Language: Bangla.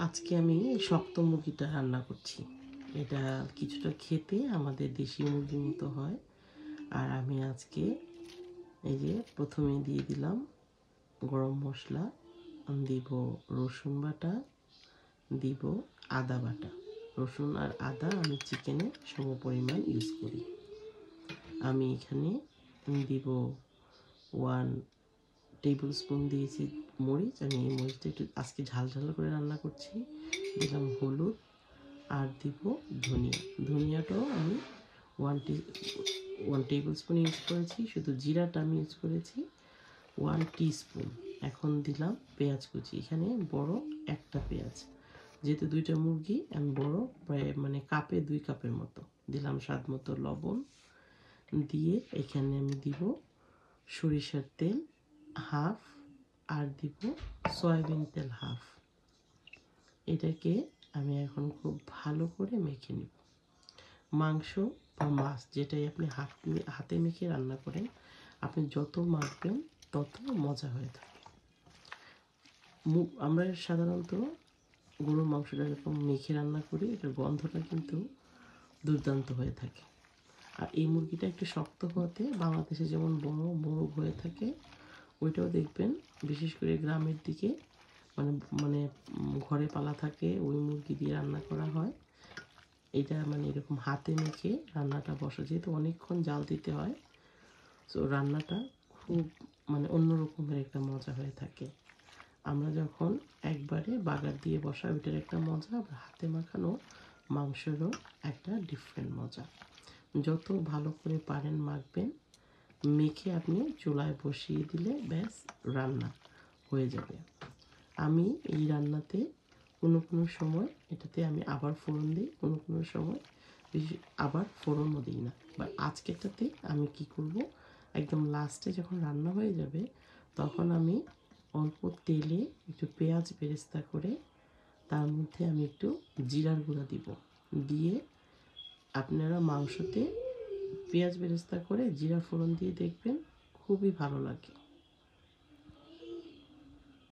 আজকে আমি শক্ত মুরগিটা রান্না করছি। এটা কিছুটা খেতে আমাদের দেশি মুরগির মতো হয়। আর আমি আজকে এই যে প্রথমে দিয়ে দিলাম গরম মশলা, দিব রসুন বাটা, দিব আদা বাটা। রসুন আর আদা আমি চিকেনে সমপরিমাণ ইউজ করি। আমি এখানে দিব 1 টেবিল স্পুন দিয়েছি মরিচ। আমি এই মরিচটা একটু আজকে ঝাল ঝাল করে রান্না করছি। দিলাম হলুদ আর দিব ধনিয়া। ধনিয়াটাও আমি 1 টেবিল স্পুন ইউজ করেছি। শুধু জিরাটা আমি ইউজ করেছি 1 টিস্পুন। এখন দিলাম পেঁয়াজ কুচি। এখানে বড় একটা পেঁয়াজ, যেহেতু 2টা মুরগি আমি বড় প্রায় কাপে 2 কাপের মতো দিলাম। স্বাদ মতো লবণ দিয়ে এখানে আমি দিব সরিষার তেল হাফ আর দিব সয়াবিন তেল হাফ। এটাকে আমি এখন খুব ভালো করে মেখে নিব। মাংস বা মাছ যেটাই আপনি হাতে মেখে রান্না করেন, আপনি যত মাখবেন তত মজা হয়ে থাকে। আমরা সাধারণত গরুর মাংসটা এরকম মেখে রান্না করি, এটার গন্ধটা কিন্তু দুর্দান্ত হয়ে থাকে। আর এই মুরগিটা একটু শক্ত হওয়াতে বাংলাদেশে যেমন বড় মোরগ হয়ে থাকে, ওইটাও দেখবেন বিশেষ করে গ্রামের দিকে মানে মানে ঘরে পালা থাকে, ওই মুরগি দিয়ে রান্না করা হয়। এটা এরকম হাতে মেখে রান্নাটা বসা, যেহেতু অনেকক্ষণ জাল দিতে হয়, সো রান্নাটা খুব অন্য রকমের একটা মজা হয়ে থাকে। আমরা যখন একবারে বাগার দিয়ে বসা, ওইটার একটা মজা, আবার হাতে মাখানো মাংসেরও একটা ডিফারেন্ট মজা। যত ভালো করে পারেন মাখবেন, মেখে আপনি চুলায় বসিয়ে দিলে ব্যাস রান্না হয়ে যাবে। আমি এই রান্নাতে কোনো সময় এটাতে আমি আবার ফোড়ন দিই, কোনো সময় আবার ফোড়নও দিই না। বা আজকেরটাতে আমি কি করব, একদম লাস্টে যখন রান্না হয়ে যাবে তখন আমি অল্প তেলে একটু পেঁয়াজ বেরেস্তা করে তার মধ্যে আমি একটু জিরার গুঁড়া দিব। দিয়ে আপনারা মাংসতে পেঁয়াজ বেরেস্তা করে জিরা ফোড়ন দিয়ে দেখবেন, খুবই ভালো লাগে।